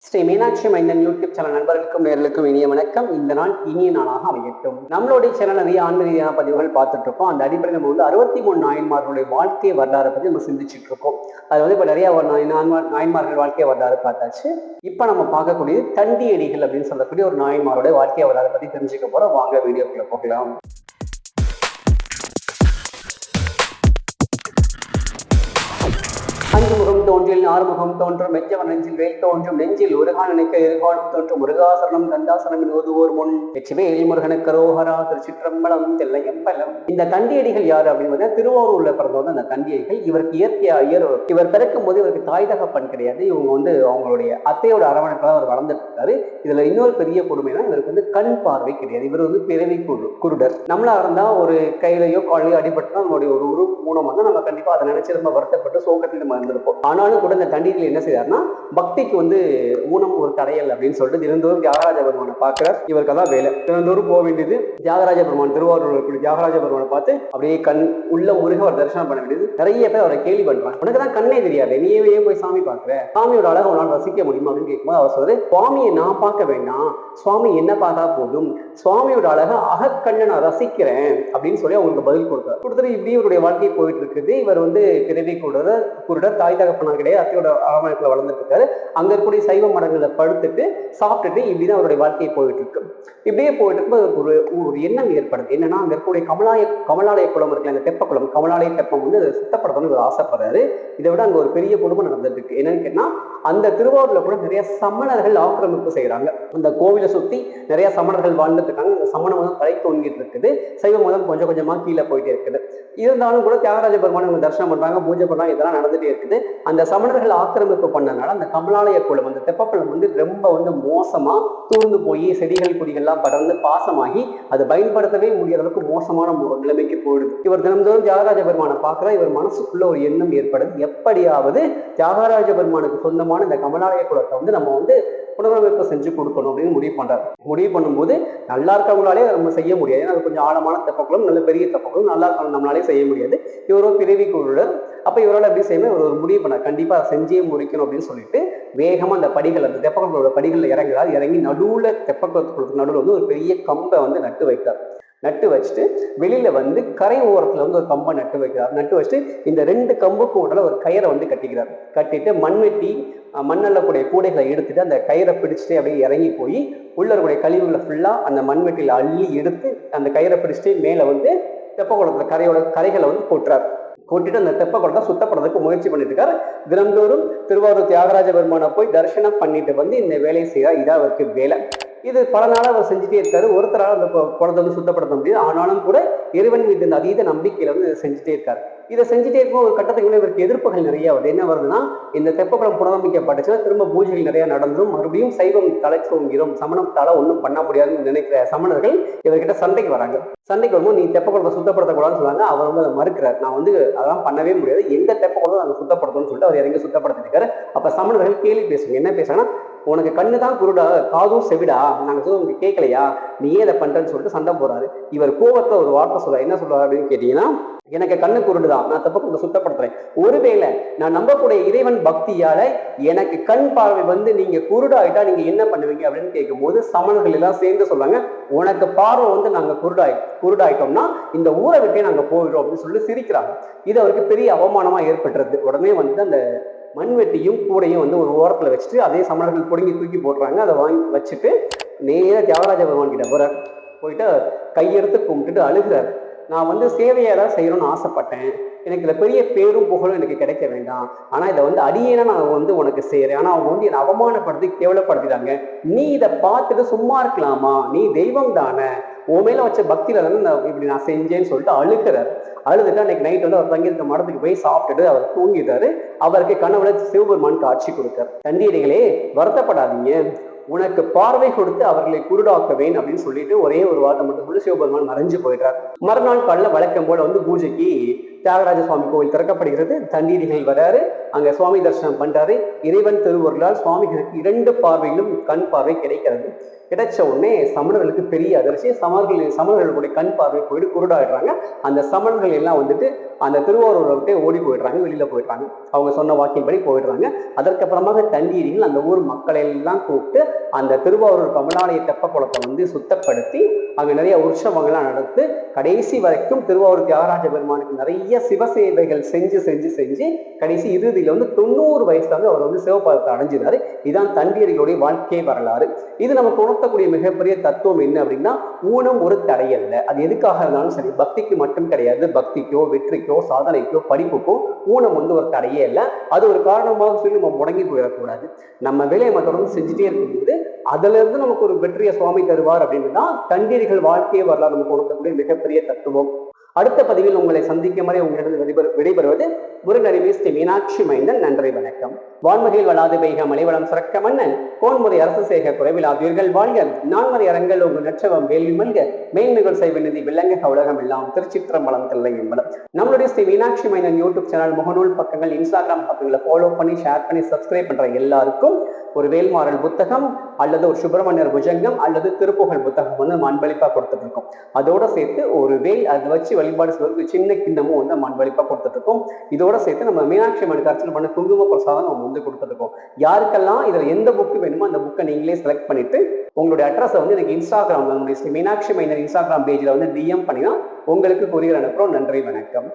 ஸ்ரீ மீனாட்சி மைந்தன் YouTube channel நண்பர்களுக்கும் நேர்களுக்கும் இனிய வணக்கம். இந்த நாள் இனிய நாளாக அமையட்டும். நம்மளுடைய சேனல் நிறைய ஆன்மீக பதிவுகள் பார்த்துட்டு இருக்கோம். அந்த அடிப்படையில் நம்ம 63 நாயன்மார்களுடைய வாழ்க்கை வரலாறு பற்றி நம்ம சிந்திச்சுட்டு இருக்கோம். அது இப்போ நிறைய நாயன்மார்கள் வாழ்க்கை வரலாறு பார்த்தாச்சு. இப்போ நம்ம பார்க்கக்கூடியது தண்டியடிகள் அப்படின்னு சொல்லக்கூடிய ஒரு நாயன்மாருடைய வாழ்க்கை வரலாறு பற்றி தெரிஞ்சுக்க போறோம். வாங்க வீடியோக்குள்ள போகலாம். அஞ்சுமுகம் தோன்றில் ஆறுமுகம் தோன்றும் மெச்சவன் நெஞ்சில் வேல் தோன்றும் நெஞ்சில் உருகான் நினைக்க இருகானும் தோன்றும் முருகாசனம் கந்தாசனம் ஓதுவோர் முன் வெற்றிவேல் முருகனுக்கு ரோஹரா திருச்சிற்றம்பலம் தெல்லையம்பலம். இந்த தண்டியடிகள் யாரு அப்படின்னு திருவாரூர்ல பிறந்தவங்க அந்த தண்டியடிகள். இவருக்கு இயற்கையா இவர் பிறக்கும் போது இவருக்கு தாய் தகப்பன் கிடையாது. இவங்க அவங்களுடைய அத்தையோட அரவணைப்பாக அவர் வளர்ந்துட்டு இருக்காரு. இதுல இன்னொரு பெரிய கொடுமைனா இவருக்கு கண் பார்வை கிடையாது. இவர் பிறவி குருடர். நம்மளா இருந்தா ஒரு கையிலையோ காலையோ அடிபட்டுனா நம்மளுடைய ஒரு உரு மூலம் வந்து நம்ம கண்டிப்பா அதை நினைச்சு ரொம்ப வருத்தப்பட்டு சோகத்தில் நம்ம இருந்திருப்போம். ஆனாலும் கூட இந்த தண்டிகள் என்ன செய்யறாருன்னா பக்திக்கு ஊனம் ஒரு தடையல் அப்படின்னு சொல்லிட்டு தினந்தோறும் தியாகராஜ பெருமானை பார்க்கிறார். இவருக்கு தான் வேலை. தினந்தோறும் போக வேண்டியது தியாகராஜ பெருமான். திருவாரூர் தியாகராஜ பெருமானை பார்த்து அப்படியே கண் உள்ள முருக அவர் தரிசனம் பண்ண வேண்டியது. நிறைய பேர் அவரை கேள்வி பண்றாங்க, உனக்கு தான் கண்ணே தெரியாது, நீயே போய் சாமி பார்க்கிற, சாமியோட அழகை உன்னால் ரசிக்க முடியுமா அப்படின்னு கேட்கும்போது அவர் சொல்றது, சுவாமியை நான் பார்க்க வேண்டாம், சுவாமி என்ன பார்த்தா போதும், சுவாமியோட அழகை அகக்கண்ணை நான் ரசிக்கிறேன் அப்படின்னு சொல்லி அவங்களுக்கு பதில் கொடுத்தாரு. இப்படி இவருடைய வாழ்க்கை போயிட்டு இருக்குது. இவர் பிறவி குருடர், தாய் தகப்பனா கிடையாது, அத்தையோட அரவணைப்புல வளர்ந்துட்டு இருக்காரு. அங்க இருக்கக்கூடிய சைவ மடங்களை படுத்துட்டு சாப்பிட்டுட்டு இப்படிதான் அவருடைய வாழ்க்கையை போயிட்டு இருக்கு. இப்படியே போயிட்டு இருக்கும்போது ஒரு எண்ணம் ஏற்படுது. என்னன்னா அங்க இருக்கக்கூடிய கமலாலய குளம் இருக்குல்ல, அந்த தெப்ப குளம், கமலாலய தெப்பம் அதை சுத்தப்படுத்தணும்னு இவர் ஆசைப்படுறாரு. இதை விட அங்க ஒரு பெரிய குடும்பம் நடந்துட்டு இருக்கு. என்னன்னு கேட்டா அந்த திருவாரூர்ல கூட நிறைய சமணர்கள் ஆக்கிரமிப்பு செய்யறாங்க. அந்த கோவிலை சுத்தி நிறைய சமணர்கள் வாழ்ந்துட்டு இருக்காங்க. இந்த சமண மதம் தலை தோங்கிட்டு இருக்குது. சைவ மதம் கொஞ்சம் கொஞ்சமா கீழே போயிட்டே இருக்குது. இருந்தாலும் கூட தியாகராஜ பெருமானை தரிசனம் பண்றாங்க, பூஜை பண்றாங்க, இதெல்லாம் நடந்துட்டே இருக்குது. அந்த சமணர்கள் ஆக்கிரமிப்பு பண்ணனால அந்த கமலாலய குளம், அந்த தெப்பக்குளம் ரொம்ப மோசமா தூர்ந்து போய் செடிகள் கொடிகள்லாம் படர்ந்து பாசமாகி அது பயன்படுத்தவே முடியாத அளவுக்கு மோசமான நிலைமைக்கு போயிடுது. இவர் தினந்தோறும் தியாகராஜ பெருமானை பார்க்கிறா. இவர் மனசுக்குள்ள ஒரு எண்ணம் ஏற்படுது, எப்படியாவது தியாகராஜ பெருமானுக்கு சொந்தமான இந்த கமலாலய குளத்தை நம்ம புனரமைப்பு செஞ்சு கொடுக்கணும் அப்படின்னு முடிவு பண்ணும்போது நல்லா இருக்கவங்களாலே நம்ம செய்ய முடியாது. அது கொஞ்சம் ஆழமான தெப்பக்குளம், நல்ல பெரிய தெப்பக்குளம், நல்லா இருக்கணும், நம்மளாலே செய்ய முடியாது. இவரோ பிறவி குருடர். அப்ப இவரால் எப்படி செய்யணும், ஒரு முடிவு பண்ண கண்டிப்பா செஞ்சே முடிக்கணும் அப்படின்னு சொல்லிட்டு வேகமா அந்த படிகள், அந்த தெப்பக்குளத்தோட படிகள்ல இறங்கி நடுவுல தெப்பக்குளத்துக்கு நடுவில் ஒரு பெரிய கம்பை நட்டு வச்சுட்டு வெளியில கரை ஓரத்துல ஒரு கம்பை நட்டு வைக்கிறார். நட்டு வச்சுட்டு இந்த 2 கம்புக்கும் உடல ஒரு கயிறை கட்டிக்கிறார். கட்டிட்டு மண்வெட்டி மண்ணல்லக்கூடிய கூடைகளை எடுத்துட்டு அந்த கயிறை பிடிச்சிட்டு அப்படியே இறங்கி போய் உள்ள இருக்கக்கூடிய கழிவுகளை ஃபுல்லா அந்த மண்வெட்டியில அள்ளி எடுத்து அந்த கயிறை பிடிச்சிட்டு மேல தெப்பக்குளத்துல கரைகளை கொட்டுறார். கூட்டிட்டு அந்த தெப்பக்குளத்தை சுத்தப்படுறதுக்கு முயற்சி பண்ணிட்டு இருக்காரு. தினந்தோறும் திருவாரூர் தியாகராஜ பெருமானை போய் தரிசனம் பண்ணிட்டு இந்த வேலையை செய்யறார். இதான் அவருக்கு வேலை. இது பல நாளாக அவர் செஞ்சுட்டே இருக்காரு. ஒருத்தரால் அந்த குளத்தை சுத்தப்படுத்த முடியாது. ஆனாலும் கூட இறைவன் மீது இந்த அதீத நம்பிக்கையில செஞ்சுட்டே இருக்காரு. இதை செஞ்சுட்டே இருக்கும் ஒரு கட்டத்துக்கு இவருக்கு எதிர்ப்புகள் நிறைய வருது. என்ன வருதுன்னா, இந்த தெப்பக்குளம் புனரமைக்கப்பட்டுச்சுன்னா திரும்ப பூஜைகள் நிறைய நடந்துடும், மறுபடியும் சைவம் தலைச்சோங்கிரும், சமணத்தால ஒன்றும் பண்ண முடியாதுன்னு நினைக்கிற சமணர்கள் இவர்கிட்ட சண்டைக்கு வராங்க. சண்டைக்கு வரும்போது நீ தெப்பக்குளத்தை சுத்தப்படுத்தக்கூடாதுன்னு சொல்லுவாங்க. அவர் அதை மறுக்கிறார். நான் அதெல்லாம் பண்ணவே முடியாது, எந்த தெப்பக்குளத்தை நாங்கள் சுத்தப்படுத்தணும்னு சொல்லிட்டு அவர் இறங்கி சுத்தப்படுத்திருக்காரு. அப்ப சமணர்கள் கேள்வி பேசுங்க. என்ன பேசுறாங்கன்னா, உனக்கு கண்ணு தான் குருடா, காதும் செவிடா, நாங்க உங்களுக்கு கேட்கலையா, நீ ஏன் இதை பண்றேன்னு சொல்லிட்டு சண்டை போறாரு. இவர் கோபத்துல ஒரு வார்த்தை சொல்றாரு. என்ன சொல்றாரு அப்படின்னு கேட்டீங்கன்னா, எனக்கு கண்ணு குருடுதான், நான் தெப்பக்குளத்தை சுத்தப்படுத்துறேன். ஒருவேளை நான் நம்பக்கூடிய இறைவன் பக்தியால எனக்கு கண் பார்வை நீங்க குருடாயிட்டா நீங்க என்ன பண்ணுவீங்க அப்படின்னு கேட்கும் போது சமணர்கள் எல்லாம் சேர்ந்து சொல்றாங்க, உனக்கு பார்வை நாங்க குருடாயிட்டோம்னா இந்த ஊரை விட்டே நாங்க போயிடுறோம் அப்படின்னு சொல்லி சிரிக்கிறாங்க. இது அவருக்கு பெரிய அவமானமா ஏற்பட்டுறது. உடனே அந்த மண்வெட்டியும் கூடையும் ஒரு ஓரத்துல வச்சுட்டு அதே சமணர்கள் பிடுங்கி தூக்கி போடுறாங்க. அதை வாங்கி வச்சுட்டு நேர தியாகராஜ பெருமான் கிட்ட போறார். போயிட்டு கையெடுத்து கும்பிட்டுட்டு அழுகிறார். நான் சேவையெல்லாம் செய்யணும்னு ஆசைப்பட்டேன், எனக்கு இதுல பெரிய பேரும் புகழும் எனக்கு கிடைக்க வேண்டாம், ஆனா இதை அடியேனா நான் உனக்கு செய்யறேன், ஆனா அவங்க என்னை அவமானப்படுத்தி கேவலப்படுத்திட்டாங்க, நீ இதை பார்த்துட்டு சும்மா இருக்கலாமா, நீ தெய்வம் தானே, உன் மேல வச்ச பக்தியில தானே இப்படி நான் செஞ்சேன்னு சொல்லிட்டு அழுக்கிறார். அழுதுட்டு அன்னைக்கு நைட் அவர் தங்கியிருக்க மடத்துக்கு போய் சாப்பிட்டுட்டு அவர் தூங்கிட்டாரு. அவருக்கு கனவுல சிவபெருமான் காட்சி கொடுத்தார். தண்டியடிகளே வருத்தப்படாதீங்க, உனக்கு பார்வை கொடுத்து அவர்களை குருடாக்குவேன் அப்படின்னு சொல்லிட்டு ஒரே ஒரு வார்த்தை மட்டும் சொல்லி சிவபெருமான் மறைஞ்சு போயிட்டார். மறுநாள் காலைல வழக்கம் போல பூஜைக்கு தியாகராஜ சுவாமி கோவில் திறக்கப்படுகிறது. தண்டியடிகள் வராரு, அங்க சுவாமி தரிசனம் பண்றாரு. இறைவன் திருவருளால் சுவாமிகளுக்கு 2 பார்வையிலும் கண் பார்வை கிடைக்கிறது. கிடைச்ச உடனே சமணர்களுக்கு பெரிய அதிர்ச்சி. சமணர்களுடைய கண் பார்வை போயிட்டு குருடாயிடுறாங்க. அந்த சமணர்கள் எல்லாம் வந்துட்டு அந்த திருவாரூரை விட்டு ஓடி போயிடுறாங்க, வெளியில போயிடுறாங்க. அவங்க சொன்ன வாக்கின்படி போயிடுறாங்க. அதற்கப்புறமாக தண்டியடிகள் அந்த ஊர் மக்களை எல்லாம் கூப்பிட்டு அந்த திருவாரூர் கமலாலய தெப்ப குளத்தை வந்து சுத்தப்படுத்தி அங்க நிறைய உற்சவங்கள்லாம் நடத்து கடைசி வரைக்கும் திருவாரூர் தியாகராஜ பெருமானுக்கு நிறைய சிவசேவைகள் செஞ்சு செஞ்சு செஞ்சு கடைசி இறுதியில வந்து 90 வயசுல வந்து அவர் வந்து சிவபாதத்தை அடைஞ்சினாரு. இதுதான் தண்டியடிகளுடைய வாழ்க்கை வரலாறு. இது நமக்கு உணர்த்தக்கூடிய மிகப்பெரிய தத்துவம் என்ன அப்படின்னா, ஊனம் ஒரு தடையல்ல. அது எதுக்காக இருந்தாலும் சரி, பக்திக்கு மட்டும் கிடையாது. பக்திக்கோ வெற்றிக்கோ சாதனைக்கோ படிப்புக்கோ ஊனம் வந்து ஒரு தடையே இல்லை. அது ஒரு காரணமாக சொல்லி நம்ம முடங்கி போயிடக்கூடாது. நம்ம வேலையை நம்ம தொடர்ந்து செஞ்சுட்டே இருக்கும்போது அதுல இருந்து நமக்கு ஒரு வெற்றியை சுவாமி தருவார் அப்படின்னு தான் தண்டியடிகள் வாழ்க்கையை வரலாறு நமக்கு உணர்த்தக்கூடிய மிகப்பெரிய தத்துவம். அடுத்த பதிவில் உங்களை சந்திக்கும் வரை உங்களிடம் விடைபெறுவது முருகனடிமை ஸ்ரீ மீனாட்சி மைந்தன். நன்றி, வணக்கம். வான்மகில் வளாது பெய்க மலைவளம் சுரக்க மன்னன் கோன்முறை அரசு செய்க குறைவிலாதீர்கள் வாழ்க. நான்மறை அரங்கள் உங்கள் நற்றவம் வேள்வி மல்க மேன்மிகள் செய்வ நிதி விளங்க உலகம் எல்லாம். திருச்சிற்றம்பலம் தில்லை என்பலம். நம்மளுடைய ஸ்ரீ மீனாட்சி மைந்தன் யூடியூப் சேனல், முகநூல் பக்கங்கள், இன்ஸ்டாகிராம் பக்கங்களை ஃபாலோ பண்ணி ஷேர் பண்ணி சப்ஸ்கிரைப் பண்ற எல்லாருக்கும் ஒரு வேல்மாறல் புத்தகம் அல்லது ஒரு சுப்பிரமணியர் புஜங்கம் அல்லது திருப்புகழ் புத்தகம் வந்து நம்ம அன்பளிப்பா கொடுத்துட்டு இருக்கோம். அதோட சேர்த்து ஒரு வேல் அதை வச்சு வழிபாடு செய்வதற்கு சின்ன கிண்ணமும் வந்து நம்ம அன்பளிப்பா கொடுத்துட்டு இருக்கோம். இதோட சேர்த்து நம்ம மீனாட்சி அம்மனுக்கு அர்ச்சனை பண்ண குங்கும பிரசாதம் நம்ம வந்து கொடுத்துட்டு இருக்கோம். யாருக்கெல்லாம் இதுல எந்த புக்கு வேணுமோ அந்த புக்கை நீங்களே செலக்ட் பண்ணிட்டு உங்களுடைய அட்ரஸை வந்து எனக்கு இன்ஸ்டாகிராம், நம்மளுடைய மீனாட்சி மைந்தன் இன்ஸ்டாகிராம் பேஜ்ல வந்து டிஎம் பண்ணினா உங்களுக்கு கொரியர் அனுப்புறோம். நன்றி, வணக்கம்.